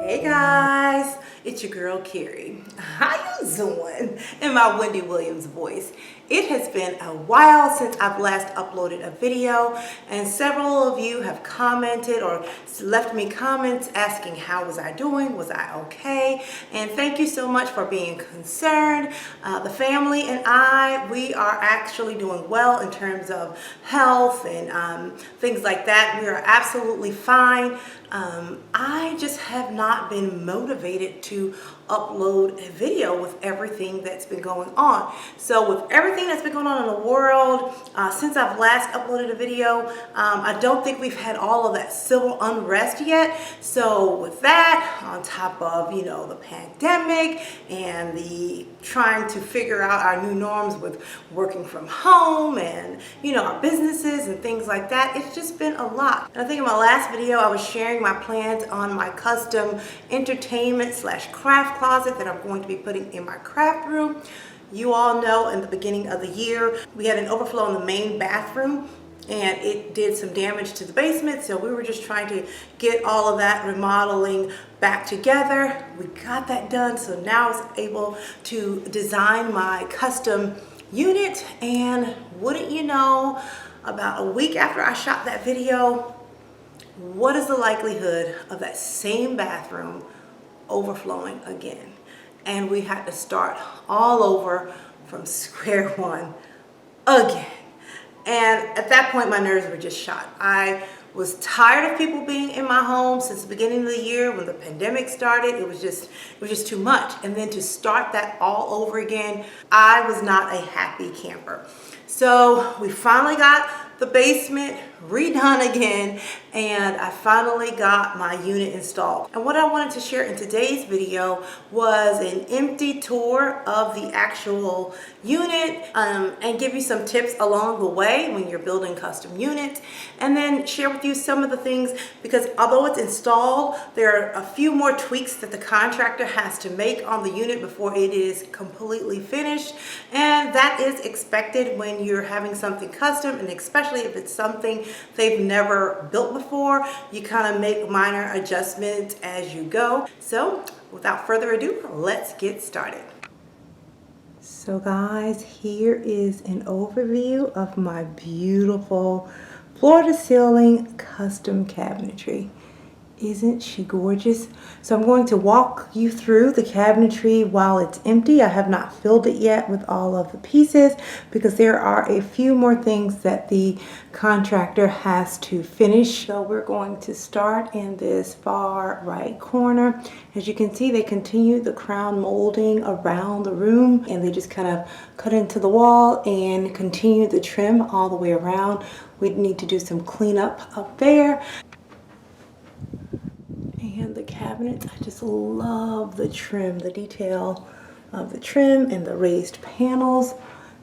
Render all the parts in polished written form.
Hey guys, it's your girl Carrie. How you doing? In my Wendy Williams voice. It has been a while since I've last uploaded a video, and several of you have commented or left me comments asking how was I doing, was I okay, and thank you so much for being concerned. The family and we are actually doing well in terms of health and things like that. We are absolutely fine. I just have not been motivated to upload a video with everything that's been going on. So with everything that's been going on in the world, since I've last uploaded a video, I don't think we've had all of that civil unrest yet. So with that, on top of, the pandemic and the trying to figure out our new norms with working from home and, our businesses and things like that, it's just been a lot. And I think in my last video, I was sharing my plans on my custom entertainment/craft closet that I'm going to be putting in my craft room. You all know in the beginning of the year, we had an overflow in the main bathroom and it did some damage to the basement. So we were just trying to get all of that remodeling back together. We got that done. So now I was able to design my custom unit. And wouldn't you know, about a week after I shot that video, what is the likelihood of that same bathroom overflowing again? And we had to start all over from square one again. And at that point, my nerves were just shot. I was tired of people being in my home since the beginning of the year when the pandemic started. It was just too much. And then to start that all over again, I was not a happy camper. So we finally got the basement redone again, and I finally got my unit installed. And what I wanted to share in today's video was an empty tour of the actual unit, and give you some tips along the way when you're building custom units, and then share with you some of the things, because although it's installed, there are a few more tweaks that the contractor has to make on the unit before it is completely finished. And that is expected when you're having something custom, and especially if it's something they've never built before. You kind of make minor adjustments as you go. So without further ado, let's get started. So guys, here is an overview of my beautiful floor-to-ceiling custom cabinetry. Isn't she gorgeous? So I'm going to walk you through the cabinetry while it's empty. I have not filled it yet with all of the pieces because there are a few more things that the contractor has to finish. So we're going to start in this far right corner. As you can see, they continue the crown molding around the room, and they just kind of cut into the wall and continue the trim all the way around. We need to do some cleanup up there. And the cabinets, I just love the trim, the detail of the trim and the raised panels.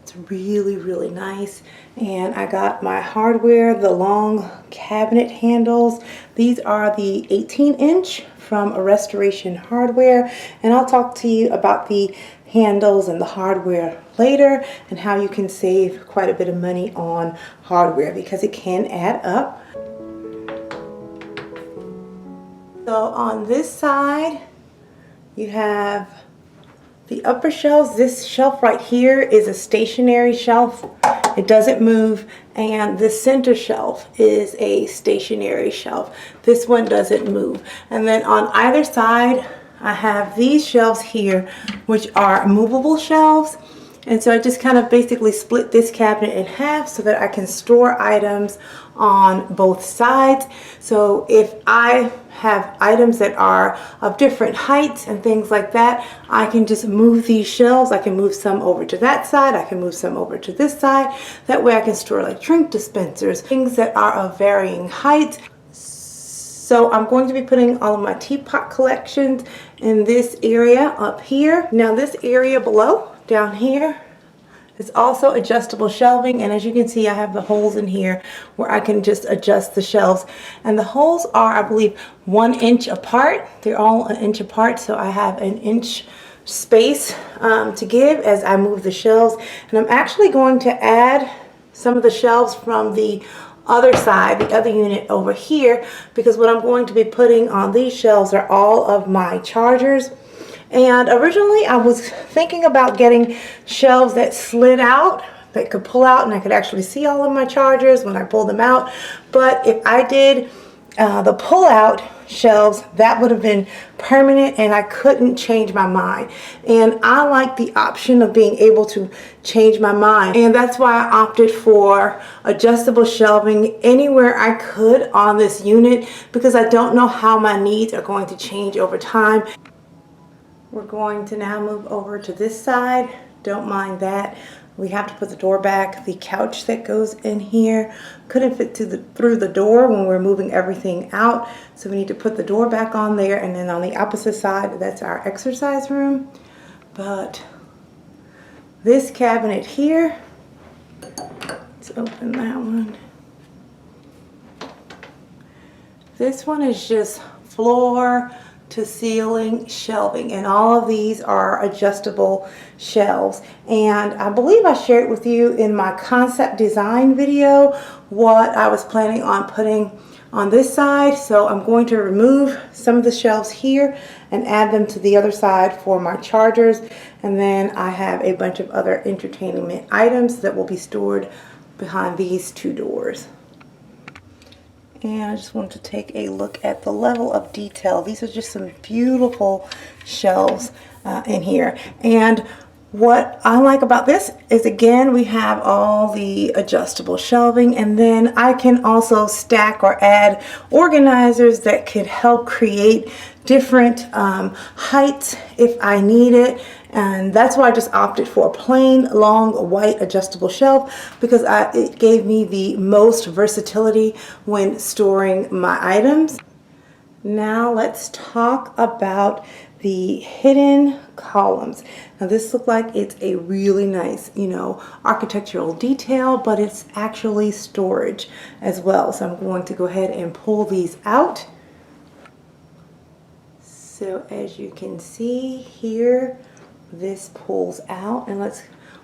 It's really, really nice. And I got my hardware, the long cabinet handles. These are the 18-inch from a Restoration Hardware. And I'll talk to you about the handles and the hardware later and how you can save quite a bit of money on hardware because it can add up. So on this side, you have the upper shelves. This shelf right here is a stationary shelf. It doesn't move. And the center shelf is a stationary shelf. This one doesn't move. And then on either side, I have these shelves here, which are movable shelves. And so I just kind of basically split this cabinet in half so that I can store items on both sides. So if I have items that are of different heights and things like that, I can just move these shelves. I can move some over to that side. I can move some over to this side. That way I can store like drink dispensers, things that are of varying heights. So I'm going to be putting all of my teapot collections in this area up here. Now this area below, down here, is also adjustable shelving, and as you can see, I have the holes in here where I can just adjust the shelves, and the holes are, I believe, 1 inch apart. They're all 1 inch apart, so I have 1 inch space to give as I move the shelves. And I'm actually going to add some of the shelves from the other side, the other unit over here, because what I'm going to be putting on these shelves are all of my chargers. And originally I was thinking about getting shelves that slid out, that could pull out, and I could actually see all of my chargers when I pull them out. But if I did the pull-out shelves, that would have been permanent and I couldn't change my mind. And I like the option of being able to change my mind, and that's why I opted for adjustable shelving anywhere I could on this unit, because I don't know how my needs are going to change over time. We're going to now move over to this side. Don't mind that. We have to put the door back. The couch that goes in here couldn't fit through the door when we're moving everything out. So we need to put the door back on there. And then on the opposite side, that's our exercise room. But this cabinet here, let's open that one. This one is just floor to ceiling shelving, and all of these are adjustable shelves. And I believe I shared with you in my concept design video what I was planning on putting on this side. So I'm going to remove some of the shelves here and add them to the other side for my chargers, and then I have a bunch of other entertainment items that will be stored behind these two doors. And I just wanted to take a look at the level of detail. These are just some beautiful shelves in here. And what I like about this is, again, we have all the adjustable shelving, and then I can also stack or add organizers that could help create different heights if I need it. And that's why I just opted for a plain long white adjustable shelf, because it gave me the most versatility when storing my items. Now let's talk about the hidden columns. Now this looks like it's a really nice, architectural detail, but it's actually storage as well. So I'm going to go ahead and pull these out. So as you can see here, this pulls out, and let's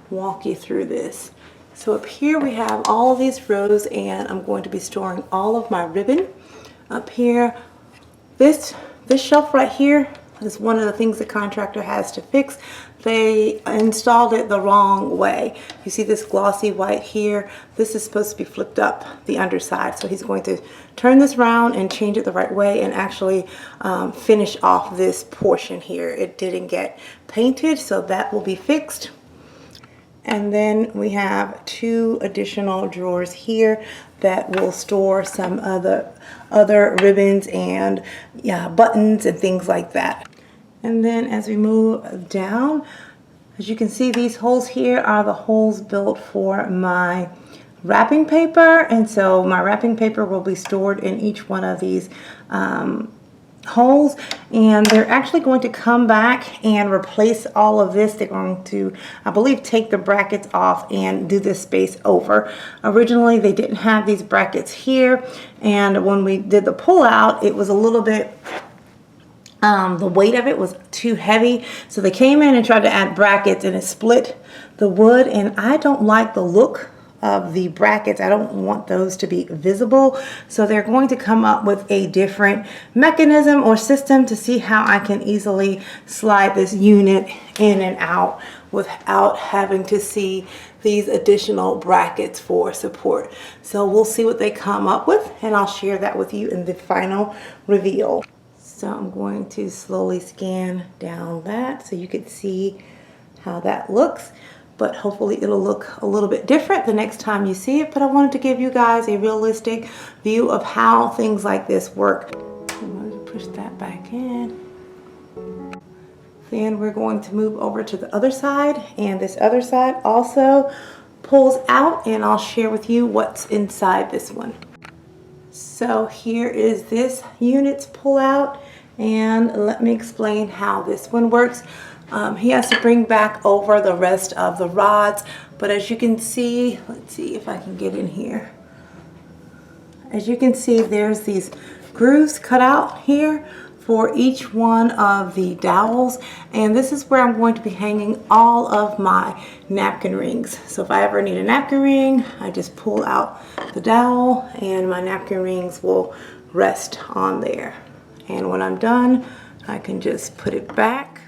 walk you through this. So up here we have all of these rows, and I'm going to be storing all of my ribbon up here. This shelf right here is one of the things the contractor has to fix. They installed it the wrong way. You see this glossy white here? This is supposed to be flipped up the underside. So he's going to turn this around and change it the right way and actually finish off this portion here. It didn't get painted, so that will be fixed. And then we have two additional drawers here that will store some other ribbons and buttons and things like that. And then as we move down, as you can see, these holes here are the holes built for my wrapping paper. And so my wrapping paper will be stored in each one of these holes, and they're actually going to come back and replace all of this. They're going to, I believe, take the brackets off and do this space over. Originally they didn't have these brackets here, and when we did the pull out, it was a little bit the weight of it was too heavy, so they came in and tried to add brackets, and it split the wood, and I don't like the look of the brackets. I don't want those to be visible, so they're going to come up with a different mechanism or system to see how I can easily slide this unit in and out without having to see these additional brackets for support. So we'll see what they come up with, and I'll share that with you in the final reveal. So I'm going to slowly scan down that so you can see how that looks, but hopefully it'll look a little bit different the next time you see it. But I wanted to give you guys a realistic view of how things like this work. I'm going to push that back in. Then we're going to move over to the other side, and this other side also pulls out, and I'll share with you what's inside this one. So here is this unit's pull out, and let me explain how this one works. He has to bring back over the rest of the rods, but as you can see, let's see if I can get in here. As you can see, there's these grooves cut out here for each one of the dowels, and this is where I'm going to be hanging all of my napkin rings. So if I ever need a napkin ring, I just pull out the dowel and my napkin rings will rest on there. And when I'm done, I can just put it back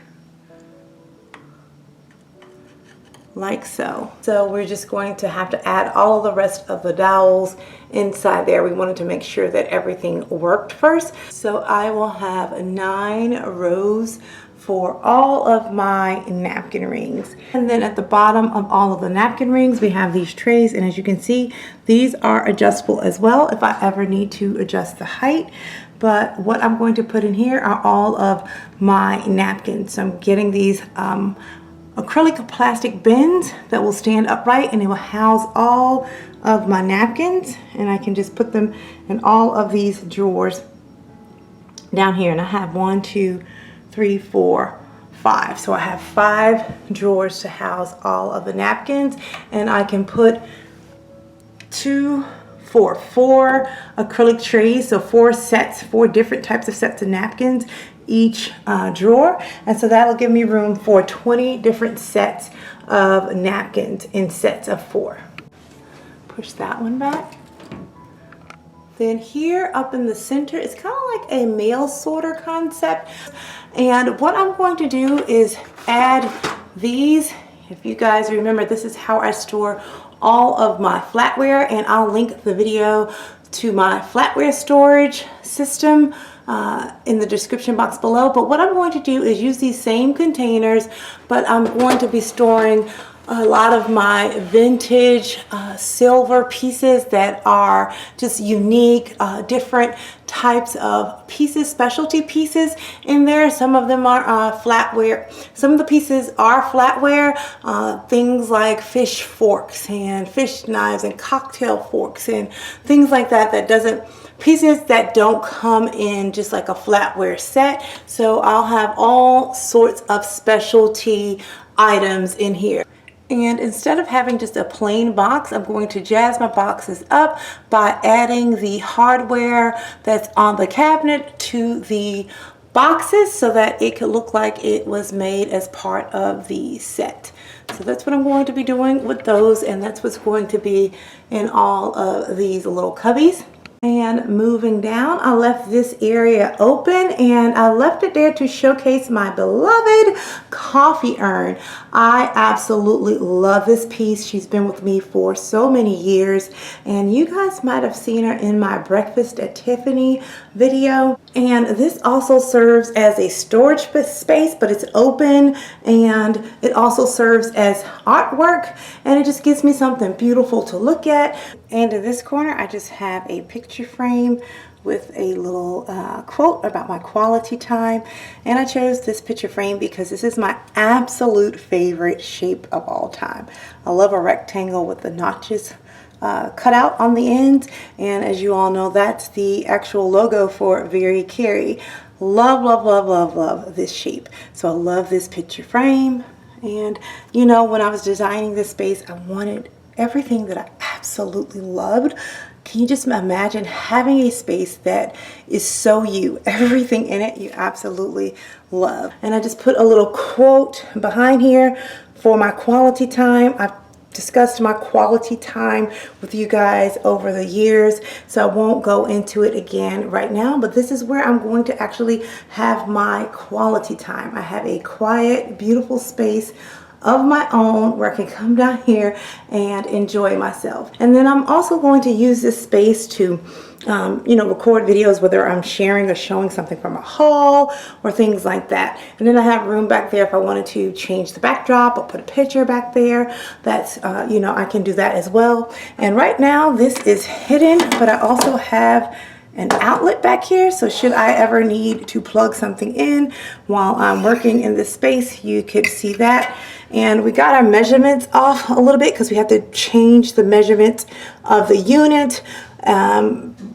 like so. So we're just going to have to add all of the rest of the dowels inside there. We wanted to make sure that everything worked first. So I will have 9 rows for all of my napkin rings. And then at the bottom of all of the napkin rings, we have these trays. And as you can see, these are adjustable as well if I ever need to adjust the height. But what I'm going to put in here are all of my napkins. So I'm getting these acrylic plastic bins that will stand upright, and it will house all of my napkins, and I can just put them in all of these drawers down here. And I have 1, 2, 3, 4, 5. So I have 5 drawers to house all of the napkins, and I can put 4 acrylic trays, so 4 different types of sets of napkins each drawer, and so that'll give me room for 20 different sets of napkins in sets of 4. Push that one back. Then here up in the center, it's kind of like a mail sorter concept, and what I'm going to do is add these. If you guys remember, this is how I store all of my flatware, and I'll link the video to my flatware storage system in the description box below. But what I'm going to do is use these same containers, but I'm going to be storing a lot of my vintage silver pieces that are just unique, different types of pieces, specialty pieces in there. Some of them are flatware. Some of the pieces are flatware, things like fish forks and fish knives and cocktail forks and things like that, pieces that don't come in just like a flatware set. So I'll have all sorts of specialty items in here. And instead of having just a plain box, I'm going to jazz my boxes up by adding the hardware that's on the cabinet to the boxes so that it could look like it was made as part of the set. So that's what I'm going to be doing with those, and that's what's going to be in all of these little cubbies. And moving down, I left this area open, and I left it there to showcase my beloved coffee urn. I absolutely love this piece. She's been with me for so many years, and you guys might have seen her in my Breakfast at Tiffany video. And this also serves as a storage space, but it's open, and it also serves as artwork, and it just gives me something beautiful to look at. And in this corner, I just have a picture frame with a little quote about my quality time. And I chose this picture frame because this is my absolute favorite shape of all time. I love a rectangle with the notches cut out on the ends, and as you all know, that's the actual logo for Very Carey. Love, love, love, love, love this shape. So I love this picture frame. And you know, when I was designing this space, I wanted everything that I absolutely loved. Can you just imagine having a space that is so you, everything in it you absolutely love? And I just put a little quote behind here for my quality time. I've discussed my quality time with you guys over the years, so I won't go into it again right now, but this is where I'm going to actually have my quality time. I have a quiet, beautiful space of my own where I can come down here and enjoy myself. And then I'm also going to use this space to record videos, whether I'm sharing or showing something from a haul or things like that. And then I have room back there if I wanted to change the backdrop or put a picture back there. That's I can do that as well. And right now this is hidden, but I also have an outlet back here, so should I ever need to plug something in while I'm working in this space, you could see that. And we got our measurements off a little bit because we have to change the measurements of the unit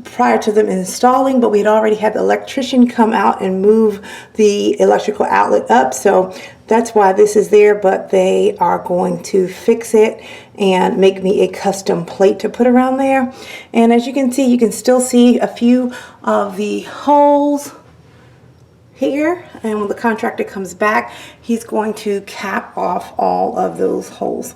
prior to them installing, but we'd already had the electrician come out and move the electrical outlet up, so that's why this is there. But they are going to fix it and make me a custom plate to put around there. And as you can see, you can still see a few of the holes here, and when the contractor comes back, he's going to cap off all of those holes.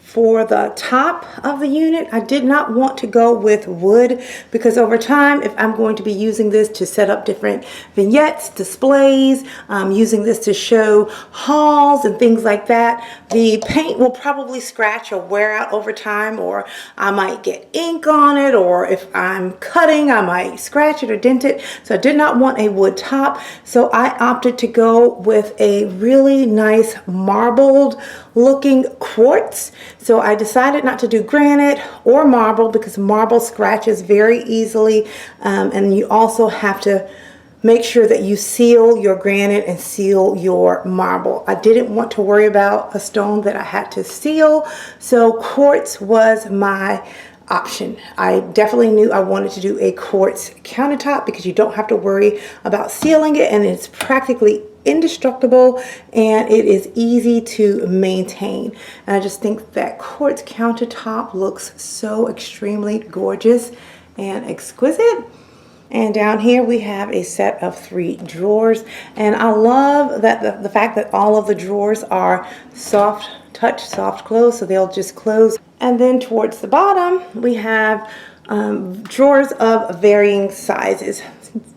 For the top of the unit, I did not want to go with wood because over time, if I'm going to be using this to set up different vignettes, displays, using this to show hauls and things like that, the paint will probably scratch or wear out over time, or I might get ink on it, or if I'm cutting, I might scratch it or dent it. So I did not want a wood top. So I opted to go with a really nice marbled looking quartz. So I decided not to do granite or marble because marble scratches very easily, and you also have to make sure that you seal your granite and seal your marble. I didn't want to worry about a stone that I had to seal, so quartz was my option. I definitely knew I wanted to do a quartz countertop because you don't have to worry about sealing it, and it's practically indestructible and it is easy to maintain. And I just think that quartz countertop looks so extremely gorgeous and exquisite. And down here we have a set of 3 drawers, and I love that the fact that all of the drawers are soft touch, soft close, so they'll just close. And then towards the bottom we have drawers of varying sizes.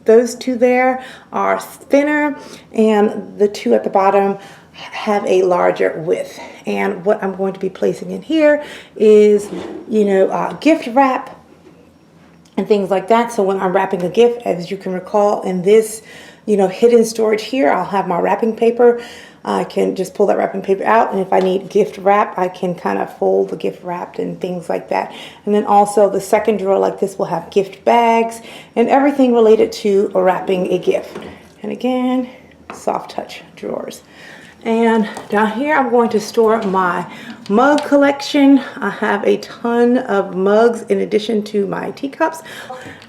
Those 2 there are thinner, and the 2 at the bottom have a larger width. And what I'm going to be placing in here is, gift wrap and things like that. So when I'm wrapping a gift, as you can recall in this, hidden storage here, I'll have my wrapping paper. I can just pull that wrapping paper out, and if I need gift wrap, I can kind of fold the gift wrapped and things like that. And then also the second drawer like this will have gift bags and everything related to wrapping a gift. And again, soft touch drawers. And down here I'm going to store my mug collection. I have a ton of mugs in addition to my teacups.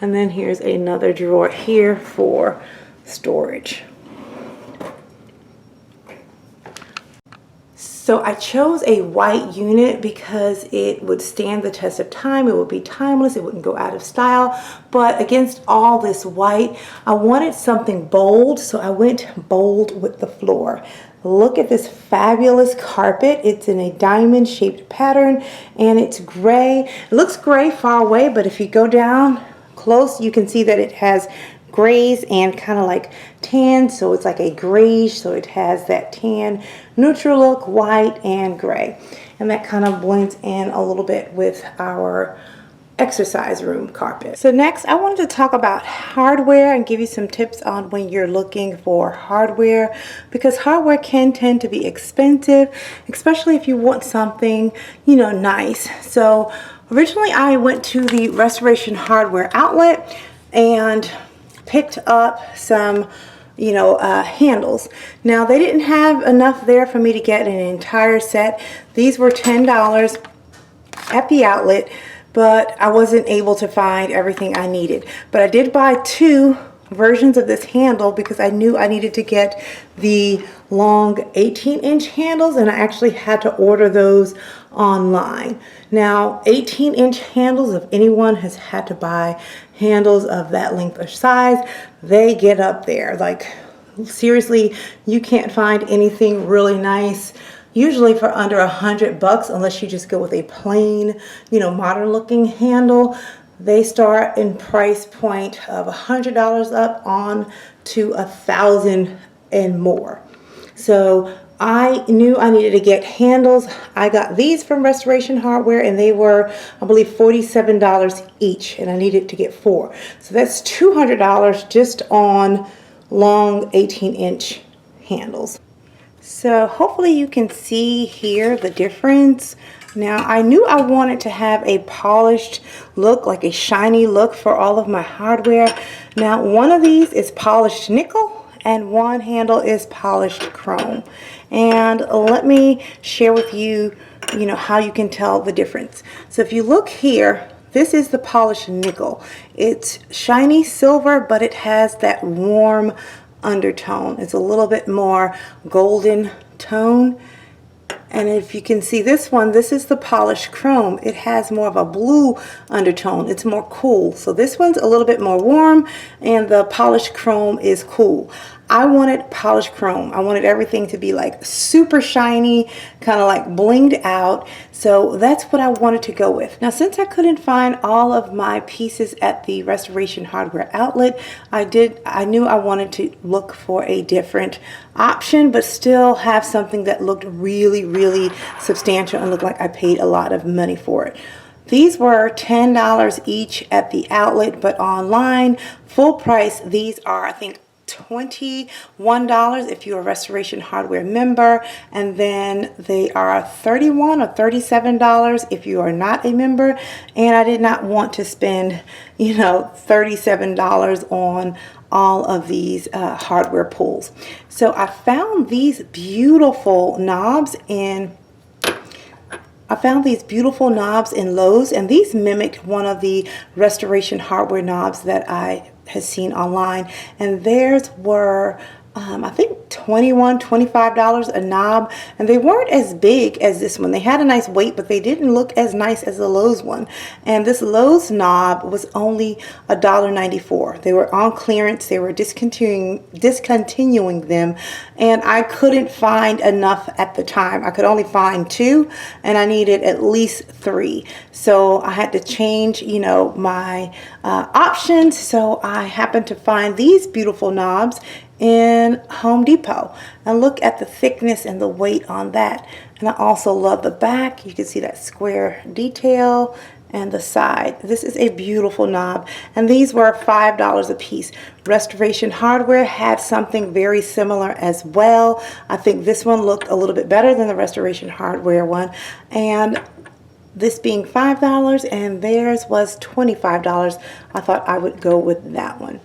And then here's another drawer here for storage. So I chose a white unit because it would stand the test of time. It would be timeless. It wouldn't go out of style. But against all this white, I wanted something bold, so I went bold with the floor. Look at this fabulous carpet. It's in a diamond shaped pattern and it's gray. It looks gray far away, but if you go down close, you can see that it has grays and kind of like tan, so it's like a grayish, so it has that tan neutral look, white and gray, and that kind of blends in a little bit with our exercise room carpet. So next I wanted to talk about hardware and give you some tips on when you're looking for hardware, because hardware can tend to be expensive, especially if you want something nice. So originally I went to the Restoration Hardware outlet and picked up some handles. Now they didn't have enough there for me to get an entire set. These were $10 at the outlet, but I wasn't able to find everything I needed. But I did buy 2 versions of this handle because I knew I needed to get the long 18-inch handles, and I actually had to order those online. Now 18-inch handles, if anyone has had to buy handles of that length or size, they get up there. Like seriously, you can't find anything really nice usually for under $100 unless you just go with a plain, modern looking handle. They start in price point of $100 up on to $1,000 and more. So I knew I needed to get handles. I got these from Restoration Hardware and they were, I believe, $47 each, and I needed to get 4. So that's $200 just on long 18-inch handles. So hopefully you can see here the difference. Now I knew I wanted to have a polished look, like a shiny look for all of my hardware. Now one of these is polished nickel and one handle is polished chrome. And let me share with you, how you can tell the difference. So if you look here, this is the polished nickel. It's shiny silver, but it has that warm undertone. It's a little bit more golden tone. And if you can see this one, this is the polished chrome. It has more of a blue undertone. It's more cool. So this one's a little bit more warm and the polished chrome is cool. I wanted polished chrome. I wanted everything to be like super shiny, kind of like blinged out. So that's what I wanted to go with. Now, since I couldn't find all of my pieces at the Restoration Hardware outlet, I knew I wanted to look for a different option, but still have something that looked really, really substantial and looked like I paid a lot of money for it. These were $10 each at the outlet, but online, full price, these are, I think, $21 if you're a Restoration Hardware member, and then they are $31 or $37 if you are not a member. And I did not want to spend, you know, $37 on all of these hardware pulls. So I found these beautiful knobs in Lowe's, and these mimicked one of the Restoration Hardware knobs that I had seen online, and theirs were I think $21, $25 a knob, and they weren't as big as this one. They had a nice weight, but they didn't look as nice as the Lowe's one. And this Lowe's knob was only $1.94. They were on clearance. They were discontinuing them, and I couldn't find enough at the time. I could only find 2, and I needed at least 3. So I had to change, you know, my options. So I happened to find these beautiful knobs in Home Depot, and look at the thickness and the weight on that. And I also love the back. You can see that square detail and the side. This is a beautiful knob, and these were $5 a piece. Restoration Hardware had something very similar as well. I think this one looked a little bit better than the Restoration Hardware one, and this being $5 and theirs was $25, I thought I would go with that one.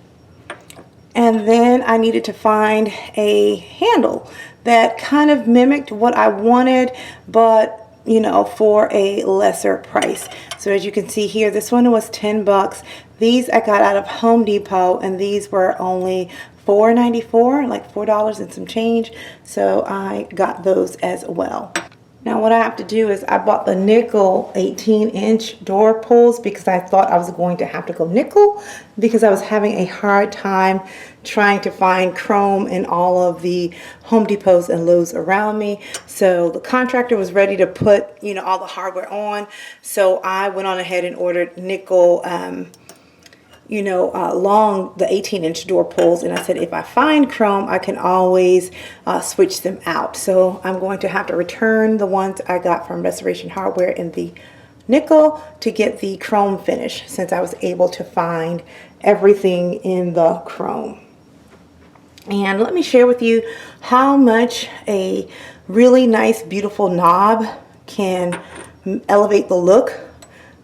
And then I needed to find a handle that kind of mimicked what I wanted, but, you know, for a lesser price. So as you can see here, this one was 10 bucks. These I got out of Home Depot, and these were only $4.94, like $4 and some change. So I got those as well. Now what I have to do is I bought the nickel 18-inch door pulls because I thought I was going to have to go nickel, because I was having a hard time trying to find chrome in all of the Home Depots and Lowe's around me. So the contractor was ready to put, you know, all the hardware on. So I went on ahead and ordered nickel along the 18-inch door pulls, and I said if I find chrome, I can always switch them out. So I'm going to have to return the ones I got from Restoration Hardware in the nickel to get the chrome finish, since I was able to find everything in the chrome. And let me share with you how much a really nice, beautiful knob can elevate the look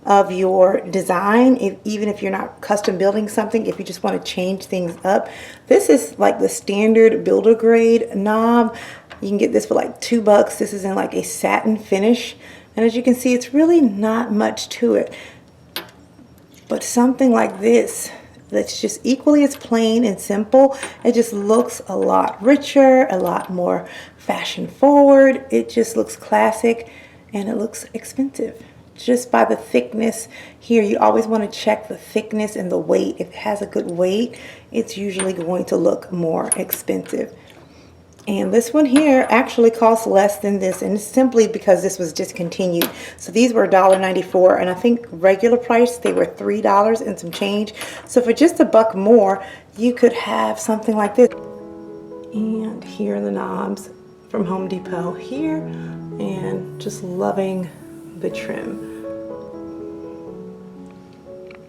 of your design, even if you're not custom building something. If you just want to change things up, this is like the standard builder grade knob. You can get this for like $2. This is in like a satin finish, and as you can see, it's really not much to it. But something like this that's just equally as plain and simple, it just looks a lot richer, a lot more fashion forward. It just looks classic, and it looks expensive. Just by the thickness here, you always want to check the thickness and the weight. If it has a good weight, it's usually going to look more expensive. And this one here actually costs less than this, and it's simply because this was discontinued. So these were $1.94, and I think regular price they were $3 and some change. So for just $1 more, you could have something like this. And here are the knobs from Home Depot here, and just loving the trim.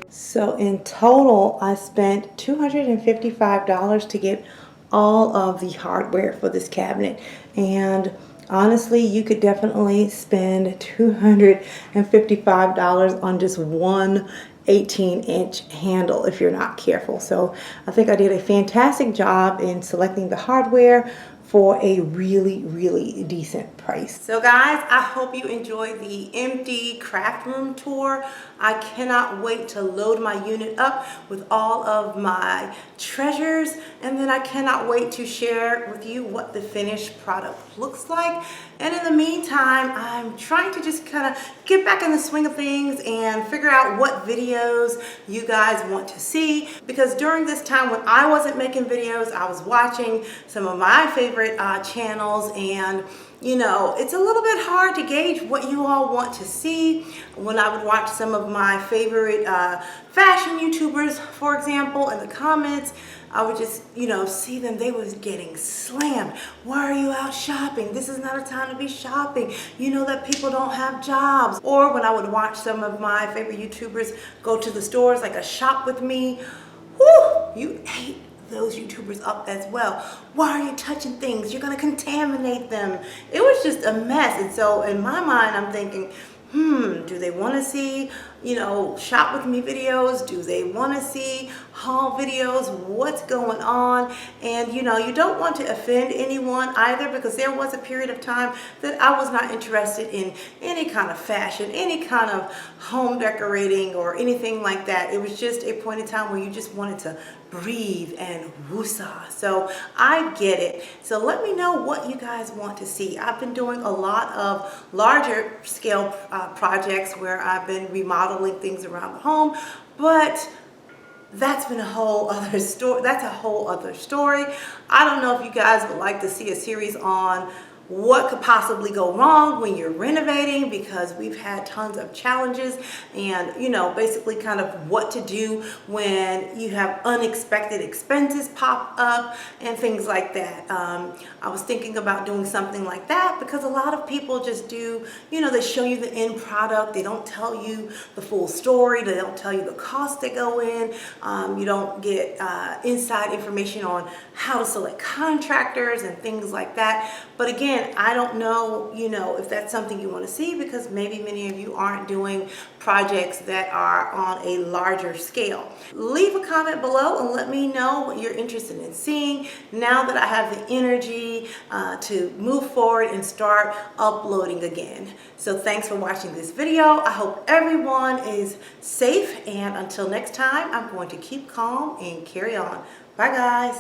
So in total, I spent $255 to get all of the hardware for this cabinet, and honestly, you could definitely spend $255 on just one 18-inch handle if you're not careful. So I think I did a fantastic job in selecting the hardware for a really, really decent price. price. So guys, I hope you enjoyed the empty craft room tour. I cannot wait to load my unit up with all of my treasures, and then I cannot wait to share with you what the finished product looks like. And in the meantime, I'm trying to just kind of get back in the swing of things and figure out what videos you guys want to see, because during this time when I wasn't making videos, I was watching some of my favorite channels, and you know, it's a little bit hard to gauge what you all want to see. When I would watch some of my favorite fashion YouTubers, for example, in the comments, I would just, you know, see them, they was getting slammed. Why are you out shopping? This is not a time to be shopping. You know that people don't have jobs. Or when I would watch some of my favorite YouTubers go to the stores, like a shop with me, whoo, you ate those YouTubers up as well. Why are you touching things? You're gonna contaminate them. It was just a mess. And so in my mind, I'm thinking, do they want to see, you know, shop with me videos? Do they want to see haul videos? What's going on? And you know, you don't want to offend anyone either, because there was a period of time that I was not interested in any kind of fashion, any kind of home decorating or anything like that. It was just a point in time where you just wanted to breathe and woosah. So I get it. So let me know what you guys want to see. I've been doing a lot of larger scale projects where I've been remodeling things around the home, but that's been a whole other story. That's a whole other story. I don't know if you guys would like to see a series on what could possibly go wrong when you're renovating, because we've had tons of challenges, and you know, basically kind of what to do when you have unexpected expenses pop up and things like that. I was thinking about doing something like that, because a lot of people just do, you know, they show you the end product, they don't tell you the full story, they don't tell you the costs that go in, you don't get inside information on how to select contractors and things like that. But again, I don't know, you know, if that's something you want to see, because maybe many of you aren't doing projects that are on a larger scale. Leave a comment below and let me know what you're interested in seeing now that I have the energy to move forward and start uploading again. So thanks for watching this video. I hope everyone is safe, and until next time, I'm going to keep calm and carry on. Bye guys.